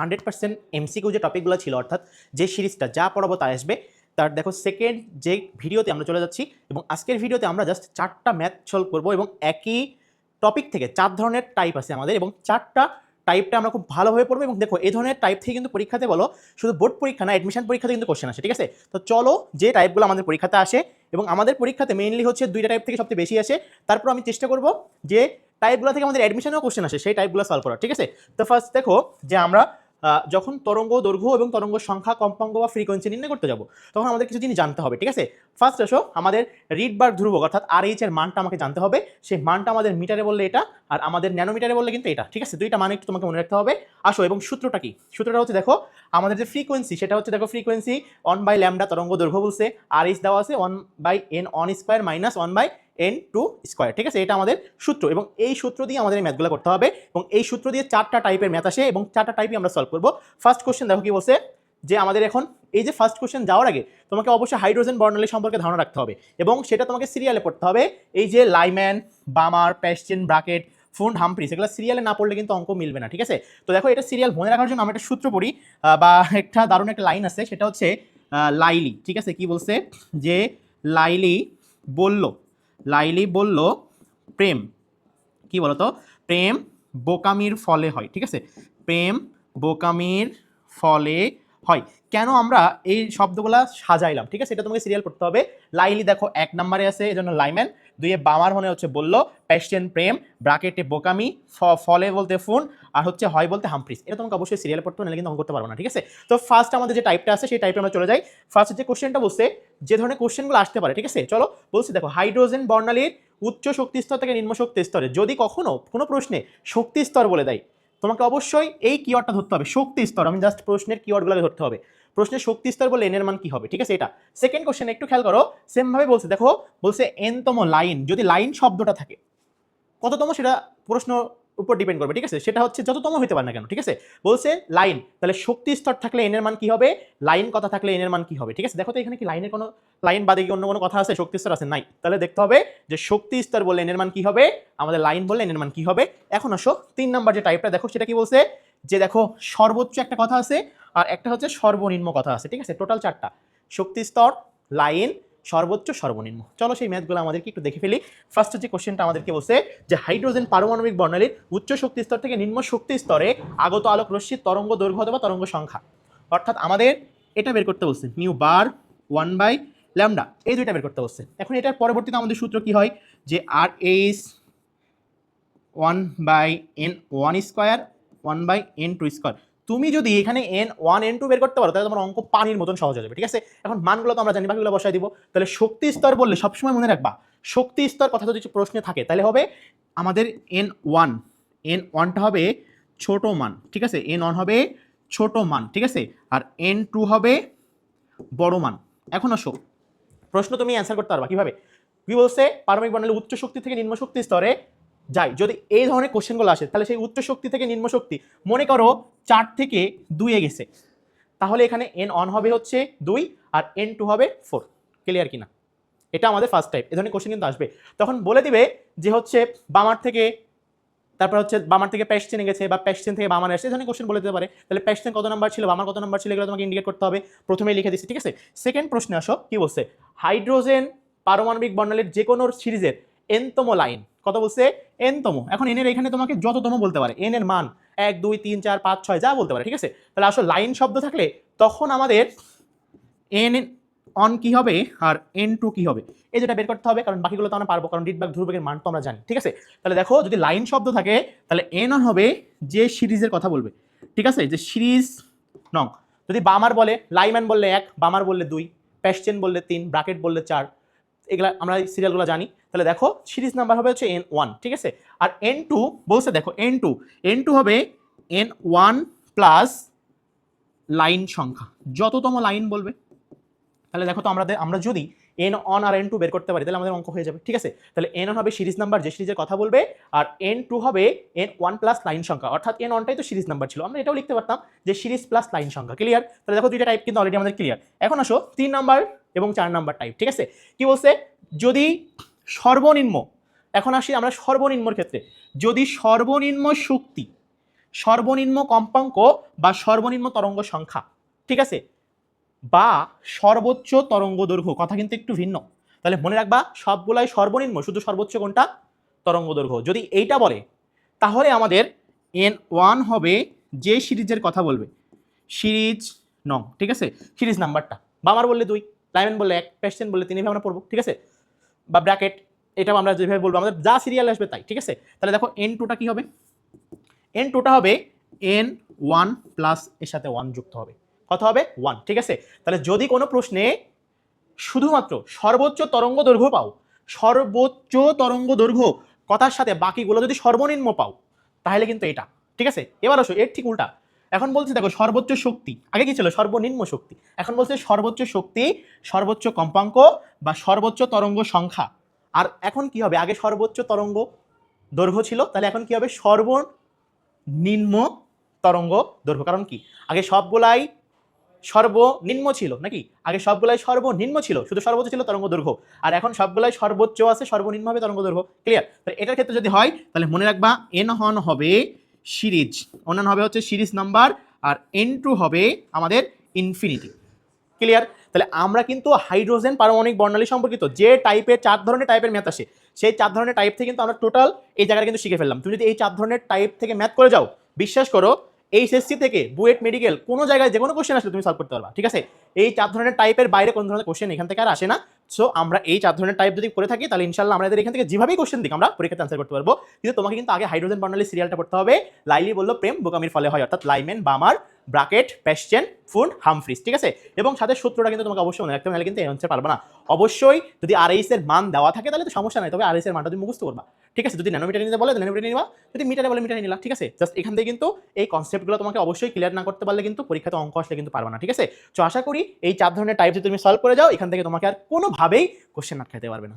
100% MCQ যে টপিকগুলো ছিল, অর্থাৎ যে সিরিজটা যা পড়াবো তাই আসবে, তার দেখো সেকেন্ড যে ভিডিওতে আমরা চলে যাচ্ছি এবং আজকের ভিডিওতে আমরা জাস্ট 4টা ম্যাথ সলভ করবো এবং একই টপিক থেকে 4 ধরনের টাইপ আছে আমাদের এবং 4টা টাইপটা আমরা খুব ভালোভাবে পড়বো। এবং দেখো এই ধরনের টাইপ থেকে কিন্তু পরীক্ষাতে বলো শুধু বোর্ড পরীক্ষা না, অ্যাডমিশন পরীক্ষাতে কিন্তু কোশ্চেন আসে, ঠিক আছে? তো চলো যে টাইপগুলো আমাদের পরীক্ষাতে আসে এবং আমাদের পরীক্ষাতে মেইনলি হচ্ছে 2টা টাইপ থেকে সবচেয়ে বেশি আসে, তারপর আমি চেষ্টা করব যে টাইপগুলো থেকে আমাদের অ্যাডমিশনেও কোশ্চেন আসে সেই টাইপগুলো সলভ করার, ঠিক আছে? তো ফার্স্ট দেখো যে আমরা যখন তরঙ্গ দৈর্ঘ্য এবং তরঙ্গ সংখ্যা, কম্পাঙ্ক বা ফ্রিকোয়েন্সি নির্ণয় করতে যাব তখন আমাদের কিছু জিনিস জানতে হবে, ঠিক আছে? ফার্স্ট আসো আমাদের রিডবার্গ ধ্রুবক অর্থাৎ RH এর মানটা আমাকে জানতে হবে। সেই মানটা আমাদের মিটারে বললে এটা, আর আমাদের ন্যানোমিটারে বললে কিন্তু এটা, ঠিক আছে? 2টা মান একটু তোমাকে মনে রাখতে হবে। আসো, এবং সূত্রটা কি? সূত্রটা হচ্ছে দেখো আমাদের যে ফ্রিকোয়েন্সি সেটা হচ্ছে দেখো ফ্রিকোয়েন্সি 1/λ তরঙ্গ দৈর্ঘ্য বলছে, RH দেওয়া আছে 1/n² মাইনাস 1/n² স্কয়ার, ঠিক আছে? এটা আমাদের সূত্র এবং এই সূত্র দিয়ে আমাদের এই ম্যাথগুলো করতে হবে এবং এই সূত্র দিয়ে 4টা টাইপের ম্যাথ আসে এবং 4টা টাইপই আমরা সলভ করব। ফার্স্ট কোশ্চেন দেখো কি বলছে যে আমাদের এখন এই যে ফার্স্ট কোশ্চেন যাওয়ার আগে তোমাকে অবশ্যই হাইড্রোজেন বর্ণালী সম্পর্কে ধারণা রাখতে হবে এবং সেটা তোমাকে সিরিয়ালে পড়তে হবে। এই যে লাইম্যান, বামার, প্যাস্টেন, ব্রাকেট, ফুন্ড, হামফ্রিস, এগুলো সিরিয়ালে না পড়লে কিন্তু অঙ্ক মিলবে না, ঠিক আছে? তো দেখো এটা সিরিয়াল মনে রাখার জন্য আমরা একটা সূত্র পড়ি বা একটা দারুণ একটা লাইন আছে, সেটা হচ্ছে লাইলি, ঠিক আছে? কি বলছে যে লাইলি বলল প্রেম, কি বলতো, প্রেম বোকামির ফলে হয়, ঠিক আছে? প্রেম বোকামির ফলে হয়। কেন আমরা এই শব্দগুলা সাজাইলাম, ঠিক আছে? এটা তোমাকে সিরিয়াল পড়তে হবে। লাইলি দেখো 1 নম্বরে আছে, এজন্য লাইম্যান। 2 বামার মনে হচ্ছে বলল, প্যাশন প্রেম, ব্রাকেটে বোকামি, ফলে বলতে ফুন, আর হচ্ছে হয় বলতে হামফ্রিস। এটা তোমাকে অবশ্যই সিরিয়াল পড়তে হবে, নাহলে কিন্তু অঙ্ক করতে পারবো না, ঠিক আছে? তো ফার্স্ট আমাদের যে টাইপটা আছে সেই টাইপে আমরা চলে যাই। ফার্স্ট যে কোশ্চেনটা বলছে যে ধরনের কোশ্চেনগুলো আসতে পারে, ঠিক আছে? চলো বলছি দেখো হাইড্রোজেন বর্ণালীর উচ্চ শক্তি স্তর থেকে নিম্ন শক্তি স্তরে যদি কখনো কোনো প্রশ্নে শক্তি স্তর বলে দেয়, তোমাকে অবশ্যই এই কিওয়ার্ডটা ধরতে হবে, শক্তি স্তর। আমি জাস্ট প্রশ্নের কিওয়ার্ডগুলো ধরতে হবে। প্রশ্নের শক্তি স্তর বলে এন এর মান কি হবে, ঠিক আছে? এটা সেকেন্ড কোশ্চেন একটু খেয়াল করো, সেম ভাবে বলছে দেখো, বলছে এনতম লাইন, যদি লাইন শব্দটা থাকে কততম সেটা প্রশ্ন উপর ডিপেন্ড করবে, ঠিক আছে? সেটা হচ্ছে যততম হতে পারে না কেন, ঠিক আছে? বলছে লাইন, তাহলে শক্তি স্তর থাকলে এন এর মান কি হবে, লাইন কথা থাকলে এন এর মান কি হবে, ঠিক আছে? দেখো তো এখানে কি লাইনের কোনো লাইন বাদে কি অন্য কোনো কথা আছে, শক্তি স্তর আছে নাই? তাহলে দেখতে হবে যে শক্তি স্তর বললে এন এর মান কি হবে, আমাদের লাইন বললে এন এর মান কি হবে। এখন আসো 3 নাম্বার যে টাইপটা দেখো, সেটা কি বলছে যে দেখো সর্বোচ্চ একটা কথা আছে আর একটা হচ্ছে সর্বনিম্ন কথা আছে, ঠিক আছে? টোটাল 4টা, শক্তি স্তর, লাইন, সর্বোচ্চ, সর্বনিম্ন। চলো সেই ম্যাথগুলো আমাদেরকে একটু দেখে ফেলি। ফার্স্ট যে কোশ্চেনটা আমাদেরকে বলছে যে হাইড্রোজেন পারমাণবিক বর্ণালীর উচ্চ শক্তি স্তর থেকে নিম্ন শক্তি স্তরে আগত আলোক রশ্মির তরঙ্গ দৈর্ঘ্য অথবা তরঙ্গ সংখ্যা, অর্থাৎ আমাদের এটা বের করতে বলছে মিউ বার 1/λ, এই দুইটা বের করতে বলছে। এখন এটার পরবর্তীতে আমাদের সূত্র কি হয় যে RH 1/n1² 1/n2²। তুমি যদি এখানে n1 n2 বের করতে পারো তাহলে তোমার অঙ্ক পানির মতন সহজ হয়ে যাবে, ঠিক আছে? এখন মানগুলো তো আমরা জানি, বাকিগুলো বসাই দিব। তাহলে শক্তি স্তর বললে সবসময় মনে রাখবা শক্তি স্তর কথা যদি প্রশ্নে থাকে তাহলে হবে আমাদের n1টা হবে ছোট মান, ঠিক আছে? n1 হবে ছোট মান, ঠিক আছে? আর n2 হবে বড় মান। এখন আসো প্রশ্ন তুমি অ্যান্সার করতে পারবা কিভাবে? কি বলছে, পারমাণবিক বর্ণালী উচ্চ শক্তি থেকে নিম্ন শক্তি স্তরে যায়, যদি এই ধরনের কোশ্চেনগুলো আসে তাহলে সেই উচ্চ শক্তি থেকে নিম্ন শক্তি মনে করো 4 থেকে 2 এ গেছে, তাহলে এখানে n1 হবে হচ্ছে 2 আর n2 হবে 4। ক্লিয়ার কিনা? এটা আমাদের ফার্স্ট টাইপ। এই ধরনের কোশ্চেন কিন্তু আসবে, তখন বলে দিবে যে হচ্ছে বামার থেকে, তারপর হচ্ছে বামার থেকে প্যাশচেনে গেছে বা প্যাশচেন থেকে বামার আসছে, এই ধরনের কোশ্চেন বলে দিতে পারে। তাহলে প্যাশচেন কত নাম্বার ছিল, বামার কত নাম্বার ছিল, এগুলো তোমাকে ইন্ডিকেট করতে হবে। প্রথমেই লিখে দিচ্ছি, ঠিক আছে? সেকেন্ড প্রশ্নে আসো, কি বলছে, হাইড্রোজেন পারমাণবিক বর্ণালীর যে কোনো সিরিজের এনতম লাইন, কত বলছে, এনতম। এখন এনের এখানে তোমাকে যততম বলতে পারে, এন এর মান 1 2 3 4 5 6 যা বলতে পারে, ঠিক আছে? তাহলে আসলে লাইন শব্দ থাকলে তখন আমাদের এন অন কি হবে আর n2 কি হবে, এই যেটা বের করতে হবে, কারণ বাকিগুলো তো আমরা পারবো, কারণ রিডবার্গ ধ্রুবকের মান তো আমরা জানি, ঠিক আছে? তাহলে দেখো যদি লাইন শব্দ থাকে তাহলে n অন হবে যে সিরিজের কথা বলবে, ঠিক আছে? যে সিরিজ নং, যদি বামার বলে, লাইম্যান বললে 1, বামার বললে 2, প্যাশচেন বললে 3, ব্রাকেট বললে 4, এগুলা আমরা সিরিয়ালগুলো জানি। তাহলে দেখো সিরিজ নাম্বার হবে হচ্ছে n1, ঠিক আছে? আর n2 বলছে দেখো n2 হবে n1 প্লাস লাইন সংখ্যা, যততম লাইন বলবে। তাহলে দেখো তো আমরা যদি n1 আর n2 বের করতে পারি তাহলে আমাদের অঙ্ক হয়ে যাবে, ঠিক আছে? তাহলে n1 হবে সিরিজ নাম্বার, যে সিরিজের কথা বলবে, আর n2 হবে n1 প্লাস লাইন সংখ্যা, অর্থাৎ n1টাই তো সিরিজ নাম্বার ছিল, আমরা এটাও লিখতে পারতাম যে সিরিজ প্লাস লাইন সংখ্যা। ক্লিয়ার? তাহলে দেখো দুইটা টাইপ কিন্তু অলরেডি আমাদের ক্লিয়ার। এখন আসো 3 নাম্বার এবং 4 নাম্বার টাইপ, ঠিক আছে? কি বলছে, যদি সর্বনিম্ন, এখন আসি আমরা সর্বনিম্নর ক্ষেত্রে, যদি সর্বনিম্ন শক্তি সর্বনিম্ন কম্পাঙ্ক বা সর্বনিম্ন তরঙ্গ সংখ্যা, ঠিক আছে, বা সর্বোচ্চ তরঙ্গ দৈর্ঘ্য, কথা কিন্তু একটু ভিন্ন। তাহলে মনে রাখবা সবগুলাই সর্বনিম্ন, শুধু সর্বোচ্চ কোনটা, তরঙ্গ দৈর্ঘ্য। যদি এইটা বলে তাহলে আমাদের N1 হবে যে সিরিজের কথা বলবে, সিরিজ নং, ঠিক আছে, সিরিজ নাম্বারটা। বামার বললে 2, লাইমেন বললে 1, পেস্টেন বললে 3, এভাবে আমরা পড়বো, ঠিক আছে, বা ব্র্যাকেট, এটাও আমরা যেভাবে বলবো, আমাদের যা সিরিয়াল আসবে তাই, ঠিক আছে। তাহলে দেখো N2টা কি হবে, N2টা হবে N1 প্লাস এর সাথে 1 যুক্ত হবে, কত হবে 1, ঠিক আছে। তাহলে যদি কোনো প্রশ্নে শুধুমাত্র সর্বোচ্চ তরঙ্গ দৈর্ঘ্য পাও, সর্বোচ্চ তরঙ্গ দৈর্ঘ্য কথার সাথে বাকিগুলো যদি সর্বনিম্ন পাও, তাহলে কিন্তু এটা, ঠিক আছে। এবার আসো এর ঠিক উল্টা, এখন বলছে দেখো সর্বোচ্চ শক্তি, আগে কি ছিল সর্বনিম্ন শক্তি, এখন বলছে সর্বোচ্চ শক্তি, সর্বোচ্চ কম্পাঙ্ক বা সর্বোচ্চ তরঙ্গ সংখ্যা। আর এখন কি হবে, আগে সর্বোচ্চ তরঙ্গ দৈর্ঘ্য ছিল, তাহলে এখন কি হবে সর্বনিম্ন তরঙ্গ দৈর্ঘ্য। কারণ কি আগে সবগুলাই সর্বনিম্ন ছিল নাকি, আগে সবগুলাই সর্বনিম্ন ছিল, শুধু সর্বোচ্চ ছিল তরঙ্গ দৈর্ঘ্য, আর এখন সবগুলাই সর্বোচ্চ আছে, সর্বনিম্ন হবে তরঙ্গ দৈর্ঘ্য। ক্লিয়ার? তাহলে এটার ক্ষেত্রে যদি হয় তাহলে মনে রাখবা N1 হবে সিরিজ, অন্যান্য হবে হচ্ছে সিরিজ নাম্বার, আর N2 হবে আমাদের ইনফিনিটি। ক্লিয়ার? তাহলে আমরা কিন্তু হাইড্রোজেন পারমাণবিক বর্ণালী সম্পর্কিত যে টাইপের 4 ধরনের টাইপের ম্যাথ আসে, সেই 4 ধরনের টাইপ থেকে কিন্তু আমরা টোটাল এই জায়গাটা কিন্তু শিখে ফেললাম। তুমি যদি এই 4 ধরনের টাইপ থেকে ম্যাথ করে যাও, বিশ্বাস করো এইচএসসি থেকে বুয়েট মেডিকেল কোনো জায়গায় যে কোনো কোশ্চেন আসলে তুমি সলভ করতে পারবা, ঠিক আছে। এই 4 ধরনের টাইপের বাইরে কোন ধরনের কোশ্চেন এখান থেকে আর আসে না। সো আমরা এই 4 ধরনের টাইপ যদি করে থাকি তাহলে ইনশাআল্লাহ আমাদের এখান থেকে যেভাবেই কোশ্চেন দিক আমরা পরীক্ষাতে আনসার করতে পারবো। কিন্তু তোমাকে কিন্তু আগে হাইড্রোজেন বর্ণালী সিরিয়ালটা পড়তে হবে। লাইলি বলল প্রেম বোকামির ফলে হয়, অর্থাৎ লাইমেন, বামার, ব্রাকেট, পেস্টেন, ফুন্ড, হামফ্রিজ, ঠিক আছে। এবং সাথে সূত্রটা কিন্তু তোমাকে অবশ্যই মনে রাখতে হবে, নাহলে কিন্তু এই অ্যান্সার পারবে না। অবশ্যই যদি আরএইচ এর মান দেওয়া থাকে তাহলে তো সমস্যা নাই, তবে আরএইচ এর মানটা তুমি মুখস্থ করবা, ঠিক আছে। যদি ন্যানোমিটার নিতে বলে ন্যানোমিটার নিবা, যদি মিটারে বলে মিটারে নিলা, ঠিক আছে। জাস্ট এখান থেকে কিন্তু এই কনসেপ্টগুলো তোমাকে অবশ্যই ক্লিয়ার না করতে পারলে কিন্তু পরীক্ষাতে অঙ্ক আসলে কিন্তু পারবে না, ঠিক আছে। তো আশা করি এই 4 ধরনের টাইপ যদি তুমি সলভ করে যাও, এখান থেকে তোমাকে আর কোনোভাবেই কোশ্চেন আটকাতে পারবে না।